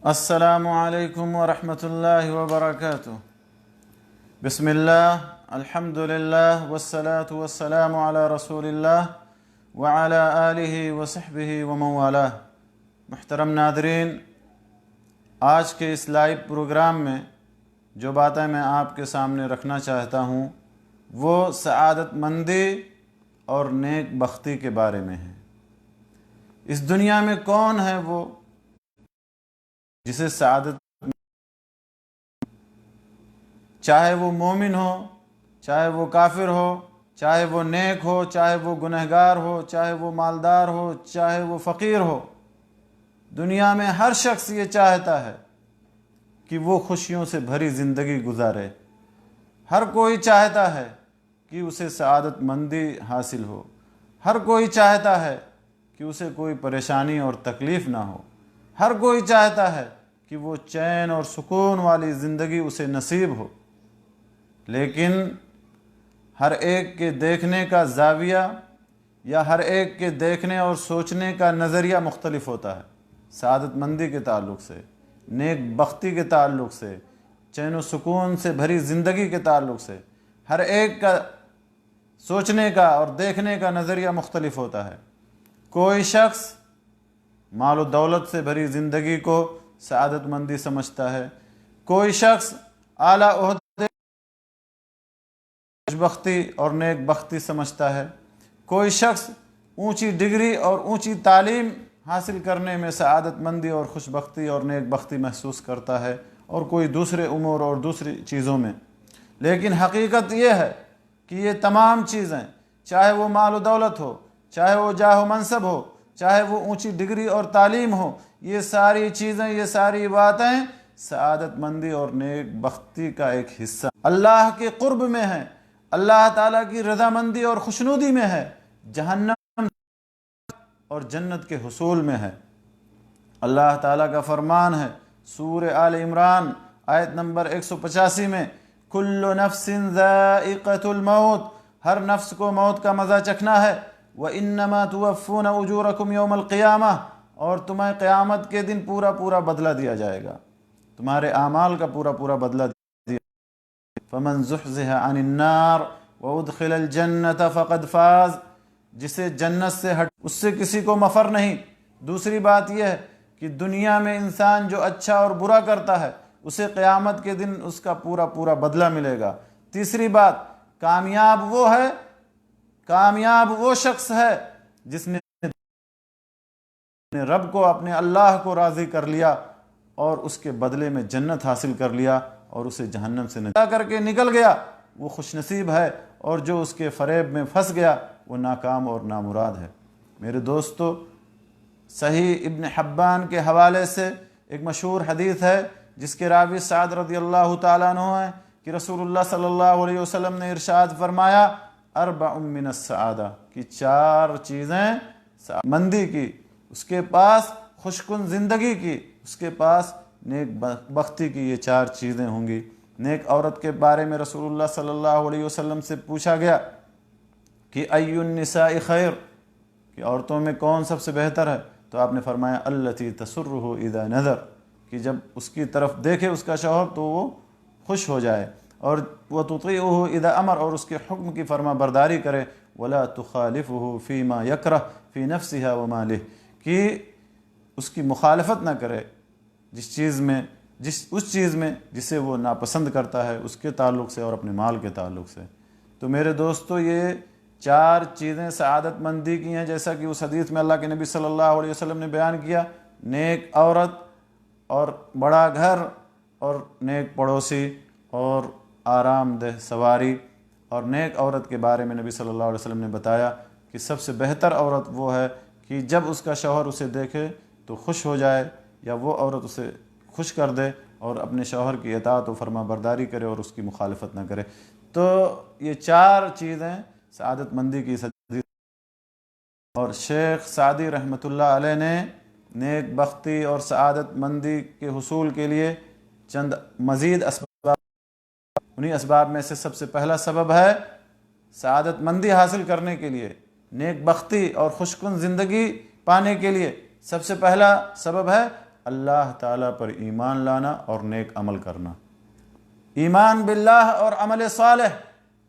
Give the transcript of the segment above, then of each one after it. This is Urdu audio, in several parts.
السلام علیکم ورحمۃ اللہ وبرکاتہ۔ بسم اللہ، الحمد للہ والصلاة والسلام علی رسول اللہ وعلی آلہ وصحبہ ومن والہ۔ محترم ناظرین، آج کے اس لائیو پروگرام میں جو باتیں میں آپ کے سامنے رکھنا چاہتا ہوں وہ سعادت مندی اور نیک بختی کے بارے میں ہے۔ اس دنیا میں کون ہے وہ جسے سعادت، چاہے وہ مومن ہو، چاہے وہ کافر ہو، چاہے وہ نیک ہو، چاہے وہ گنہگار ہو، چاہے وہ مالدار ہو، چاہے وہ فقیر ہو، دنیا میں ہر شخص یہ چاہتا ہے کہ وہ خوشیوں سے بھری زندگی گزارے۔ ہر کوئی چاہتا ہے کہ اسے سعادت مندی حاصل ہو، ہر کوئی چاہتا ہے کہ اسے کوئی پریشانی اور تکلیف نہ ہو، ہر کوئی چاہتا ہے کہ وہ چین اور سکون والی زندگی اسے نصیب ہو، لیکن ہر ایک کے دیکھنے کا زاویہ یا ہر ایک کے دیکھنے اور سوچنے کا نظریہ مختلف ہوتا ہے۔ سعادت مندی کے تعلق سے، نیک بختی کے تعلق سے، چین و سکون سے بھری زندگی کے تعلق سے ہر ایک کا سوچنے کا اور دیکھنے کا نظریہ مختلف ہوتا ہے۔ کوئی شخص مال و دولت سے بھری زندگی کو سعادت مندی سمجھتا ہے، کوئی شخص اعلیٰ عہدے خوش بختی اور نیک بختی سمجھتا ہے، کوئی شخص اونچی ڈگری اور اونچی تعلیم حاصل کرنے میں سعادت مندی اور خوش بختی اور نیک بختی محسوس کرتا ہے، اور کوئی دوسرے امور اور دوسری چیزوں میں۔ لیکن حقیقت یہ ہے کہ یہ تمام چیزیں، چاہے وہ مال و دولت ہو، چاہے وہ جاہ و منصب ہو، چاہے وہ اونچی ڈگری اور تعلیم ہو، یہ ساری چیزیں، یہ ساری باتیں سعادت مندی اور نیک بختی کا ایک حصہ اللہ کے قرب میں ہے، اللہ تعالیٰ کی رضامندی اور خوشنودی میں ہے، جہنم اور جنت کے حصول میں ہے۔ اللہ تعالیٰ کا فرمان ہے سورہ آل عمران آیت نمبر 185 میں، کل نفس ذائقۃ الموت، ہر نفس کو موت کا مزہ چکھنا ہے، وَإِنَّمَا تُوَفُّونَ أُجُورَكُمْ يَوْمَ الْقِيَامَةِ، اور تمہیں قیامت کے دن پورا پورا بدلہ دیا جائے گا، تمہارے اعمال کا پورا پورا بدلہ دیا۔ فَمَنْ زُحْزِحَ عَنِ النَّارِ وَأُدْخِلَ الْجَنَّةَ فَقَدْ فَازَ، جسے جنت سے ہٹ اس سے کسی کو مفر نہیں۔ دوسری بات یہ ہے کہ دنیا میں انسان جو اچھا اور برا کرتا ہے اسے قیامت کے دن اس کا پورا پورا بدلہ ملے گا۔ تیسری بات، کامیاب وہ شخص ہے جس نے اپنے رب کو، اپنے اللہ کو راضی کر لیا اور اس کے بدلے میں جنت حاصل کر لیا اور اسے جہنم سے نجات کر کے نکل گیا، وہ خوش نصیب ہے، اور جو اس کے فریب میں پھنس گیا وہ ناکام اور نامراد ہے۔ میرے دوستو، صحیح ابن حبان کے حوالے سے ایک مشہور حدیث ہے جس کے راوی سعد رضی اللہ تعالیٰ عنہ ہیں کہ رسول اللہ صلی اللہ علیہ وسلم نے ارشاد فرمایا، اربع من السعادہ، کہ چار چیزیں مندی کی، اس کے پاس خوشکن زندگی کی، اس کے پاس نیک بختی کی، یہ چار چیزیں ہوں گی۔ نیک عورت کے بارے میں رسول اللہ صلی اللہ علیہ وسلم سے پوچھا گیا کہ ای النساء خیر، کہ عورتوں میں کون سب سے بہتر ہے، تو آپ نے فرمایا التی تسرہ اذا نظر، کہ جب اس کی طرف دیکھے اس کا شوہر تو وہ خوش ہو جائے، اور وتطیعہ اذا امر، اور اس کے حکم کی فرما برداری کرے، ولا تخالفہ فیما یکرہ فی نفسہا ومالہ، کہ اس کی مخالفت نہ کرے اس چیز میں جسے وہ ناپسند کرتا ہے، اس کے تعلق سے اور اپنے مال کے تعلق سے۔ تو میرے دوستو، یہ چار چیزیں سعادت مندی کی ہیں، جیسا کہ اس حدیث میں اللہ کے نبی صلی اللہ علیہ وسلم نے بیان کیا، نیک عورت اور بڑا گھر اور نیک پڑوسی اور آرام دہ سواری۔ اور نیک عورت کے بارے میں نبی صلی اللہ علیہ وسلم نے بتایا کہ سب سے بہتر عورت وہ ہے کہ جب اس کا شوہر اسے دیکھے تو خوش ہو جائے، یا وہ عورت اسے خوش کر دے اور اپنے شوہر کی اطاعت و فرما برداری کرے اور اس کی مخالفت نہ کرے۔ تو یہ چار چیزیں سعادت مندی کی حدیث، اور شیخ سعدی رحمۃ اللہ علیہ نے نیک بختی اور سعادت مندی کے حصول کے لیے چند مزید اسباب، انہی اسباب میں سے سب سے پہلا سبب ہے سعادت مندی حاصل کرنے کے لیے، نیک بختی اور خوشکن زندگی پانے کے لیے سب سے پہلا سبب ہے اللہ تعالیٰ پر ایمان لانا اور نیک عمل کرنا۔ ایمان باللہ اور عمل صالح،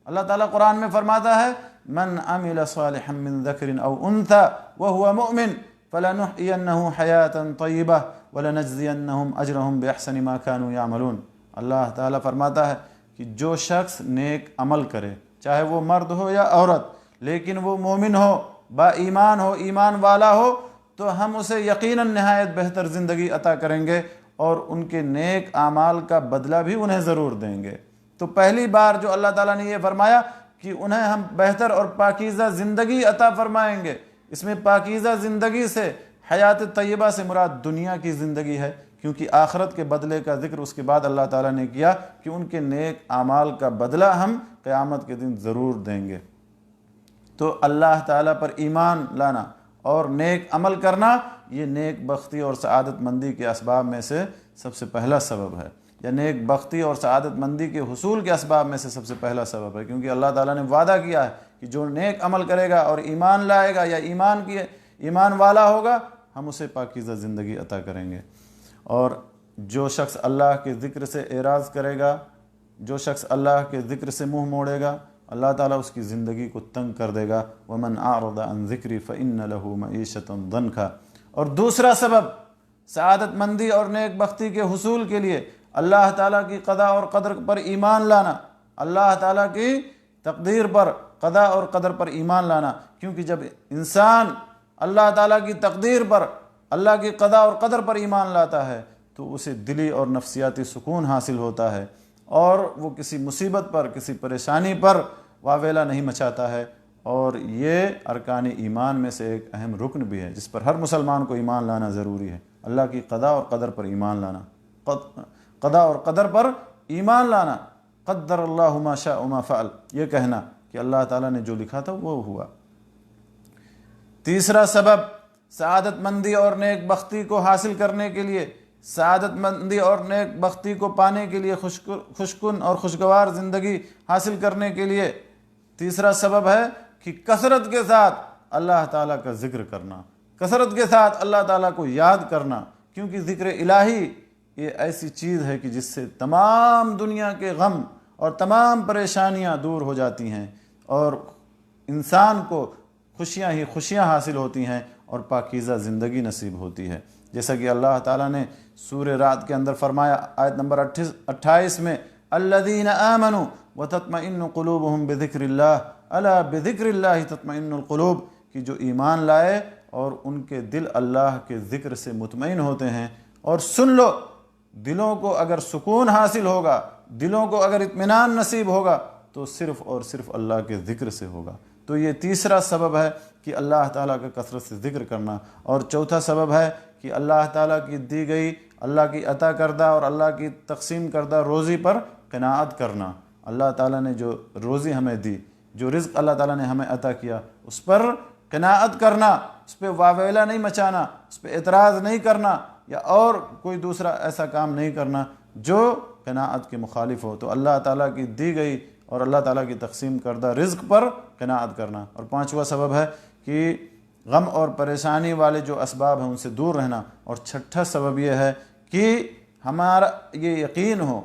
اللہ تعالیٰ قرآن میں فرماتا ہے من عمل صالحا من ذکر او انثى وهو مؤمن فلنحيينه حیاة طیبہ ولنجزینہم اجرہم باحسن ما كانوا يعملون۔ اللہ تعالیٰ فرماتا ہے کہ جو شخص نیک عمل کرے، چاہے وہ مرد ہو یا عورت، لیکن وہ مومن ہو، با ایمان ہو، ایمان والا ہو، تو ہم اسے یقیناً نہایت بہتر زندگی عطا کریں گے اور ان کے نیک اعمال کا بدلہ بھی انہیں ضرور دیں گے۔ تو پہلی بار جو اللہ تعالیٰ نے یہ فرمایا کہ انہیں ہم بہتر اور پاکیزہ زندگی عطا فرمائیں گے، اس میں پاکیزہ زندگی سے حیات طیبہ سے مراد دنیا کی زندگی ہے، کیونکہ آخرت کے بدلے کا ذکر اس کے بعد اللہ تعالیٰ نے کیا کہ ان کے نیک اعمال کا بدلہ ہم قیامت کے دن ضرور دیں گے۔ تو اللہ تعالیٰ پر ایمان لانا اور نیک عمل کرنا یہ نیک بختی اور سعادت مندی کے اسباب میں سے سب سے پہلا سبب ہے، یا نیک بختی اور سعادت مندی کے حصول کے اسباب میں سے سب سے پہلا سبب ہے، کیونکہ اللہ تعالیٰ نے وعدہ کیا ہے کہ جو نیک عمل کرے گا اور ایمان لائے گا یا ایمان والا ہوگا، ہم اسے پاکیزہ زندگی عطا کریں گے۔ اور جو شخص اللہ کے ذکر سے اعراض کرے گا، جو شخص اللہ کے ذکر سے منہ موڑے گا، اللہ تعالیٰ اس کی زندگی کو تنگ کر دے گا۔ وَمَنْ أَعْرَضَ عَنْ ذِكْرِي فَإِنَّ لَهُ مَعِيشَةً ضَنْكًا۔ اور دوسرا سبب سعادت مندی اور نیک بختی کے حصول کے لیے اللہ تعالیٰ کی قضا اور قدر پر ایمان لانا، اللہ تعالیٰ کی تقدیر پر، قضا اور قدر پر ایمان لانا، کیونکہ جب انسان اللہ تعالیٰ کی تقدیر پر، اللہ کی قضا اور قدر پر ایمان لاتا ہے تو اسے دلی اور نفسیاتی سکون حاصل ہوتا ہے، اور وہ کسی مصیبت پر، کسی پریشانی پر واویلا نہیں مچاتا ہے۔ اور یہ ارکان ایمان میں سے ایک اہم رکن بھی ہے جس پر ہر مسلمان کو ایمان لانا ضروری ہے، اللہ کی قضا اور قدر پر ایمان لانا، قضا اور قدر پر ایمان لانا، قدر اللہ ما شاء ما فعل، یہ کہنا کہ اللہ تعالیٰ نے جو لکھا تھا وہ ہوا۔ تیسرا سبب سعادت مندی اور نیک بختی کو حاصل کرنے کے لیے، سعادت مندی اور نیک بختی کو پانے کے لیے، خوشکن اور خوشگوار زندگی حاصل کرنے کے لیے تیسرا سبب ہے کہ کثرت کے ساتھ اللہ تعالیٰ کا ذکر کرنا، کثرت کے ساتھ اللہ تعالیٰ کو یاد کرنا، کیونکہ ذکر الہی یہ ایسی چیز ہے کہ جس سے تمام دنیا کے غم اور تمام پریشانیاں دور ہو جاتی ہیں اور انسان کو خوشیاں ہی خوشیاں حاصل ہوتی ہیں اور پاکیزہ زندگی نصیب ہوتی ہے، جیسا کہ اللہ تعالیٰ نے سورہ رعد کے اندر فرمایا آیت نمبر 28 میں الذین آمنوا وتطمئن قلوبهم بذکر اللہ الا بذکر اللہ تطمئن القلوب، کہ جو ایمان لائے اور ان کے دل اللہ کے ذکر سے مطمئن ہوتے ہیں۔ اور سن لو، دلوں کو اگر سکون حاصل ہوگا، دلوں کو اگر اطمینان نصیب ہوگا تو صرف اور صرف اللہ کے ذکر سے ہوگا۔ تو یہ تیسرا سبب ہے کہ اللہ تعالیٰ کا کثرت سے ذکر کرنا۔ اور چوتھا سبب ہے کہ اللہ تعالیٰ کی دی گئی، اللہ کی عطا کردہ اور اللہ کی تقسیم کردہ روزی پر قناعت کرنا۔ اللہ تعالیٰ نے جو روزی ہمیں دی، جو رزق اللہ تعالیٰ نے ہمیں عطا کیا، اس پر قناعت کرنا، اس پہ واویلا نہیں مچانا، اس پہ اعتراض نہیں کرنا یا اور کوئی دوسرا ایسا کام نہیں کرنا جو قناعت کے مخالف ہو۔ تو اللہ تعالیٰ کی دی گئی اور اللہ تعالیٰ کی تقسیم کردہ رزق پر قناعت کرنا۔ اور پانچواں سبب ہے کہ غم اور پریشانی والے جو اسباب ہیں ان سے دور رہنا۔ اور چھٹا سبب یہ ہے کہ ہمارا یہ یقین ہو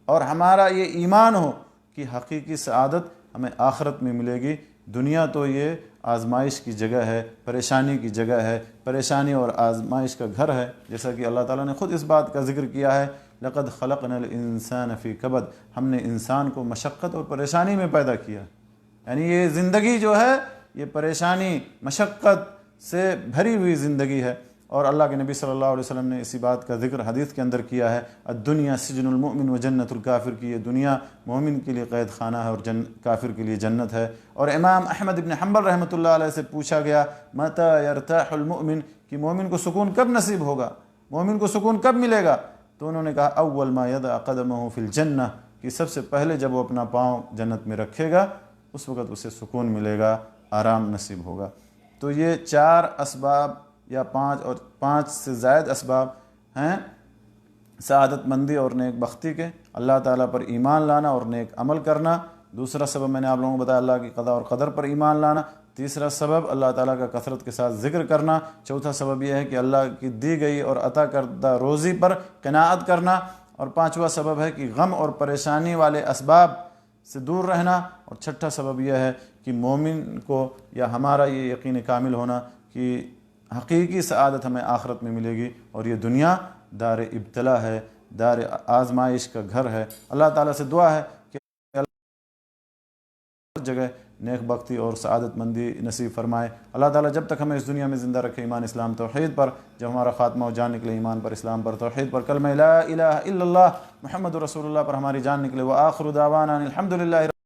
اور ہمارا یہ ایمان ہو کہ حقیقی سعادت ہمیں آخرت میں ملے گی۔ دنیا تو یہ آزمائش کی جگہ ہے، پریشانی کی جگہ ہے، پریشانی اور آزمائش کا گھر ہے، جیسا کہ اللہ تعالیٰ نے خود اس بات کا ذکر کیا ہے لقد خلقنا الانسان فی کبد، ہم نے انسان کو مشقت اور پریشانی میں پیدا کیا، یعنی یہ زندگی جو ہے یہ پریشانی مشقت سے بھری ہوئی زندگی ہے۔ اور اللہ کے نبی صلی اللہ علیہ وسلم نے اسی بات کا ذکر حدیث کے اندر کیا ہے الدنیا سجن المؤمن و جنت الکافر، کی یہ دنیا مومن کے لیے قید خانہ ہے اور کافر کے لیے جنت ہے۔ اور امام احمد بن حنبل رحمۃ اللہ علیہ سے پوچھا گیا متى يرتاح المؤمن، کہ مومن کو سکون کب نصیب ہوگا، مومن کو سکون کب ملے گا؟ تو انہوں نے کہا اول ما يضع قدمه في الجنہ، کہ سب سے پہلے جب وہ اپنا پاؤں جنت میں رکھے گا اس وقت اسے سکون ملے گا، آرام نصیب ہوگا۔ تو یہ 4 اسباب یا 5 اور 5 سے زائد اسباب ہیں سعادت مندی اور نیک بختی کے، اللہ تعالیٰ پر ایمان لانا اور نیک عمل کرنا۔ دوسرا سبب میں نے آپ لوگوں کو بتایا اللہ کی قضا اور قدر پر ایمان لانا۔ تیسرا سبب اللہ تعالیٰ کا کثرت کے ساتھ ذکر کرنا، چوتھا سبب یہ ہے کہ اللہ کی دی گئی اور عطا کردہ روزی پر قناعت کرنا، اور پانچواں سبب ہے کہ غم اور پریشانی والے اسباب سے دور رہنا، اور چھٹا سبب یہ ہے کہ مومن کو یا ہمارا یہ یقین کامل ہونا کہ حقیقی سعادت ہمیں آخرت میں ملے گی، اور یہ دنیا دار ابتلا ہے، دار آزمائش کا گھر ہے۔ اللہ تعالیٰ سے دعا ہے کہ ہر جگہ نیک بختی اور سعادت مندی نصیب فرمائے۔ اللہ تعالیٰ جب تک ہمیں اس دنیا میں زندہ رکھے ایمان اسلام توحید پر، جب ہمارا خاتمہ ہو جان نکلے ایمان پر، اسلام پر، توحید پر، کلمہ لا الہ الا اللہ محمد رسول اللہ پر ہماری جان نکلے۔ وآخر دعوانا الحمدللہ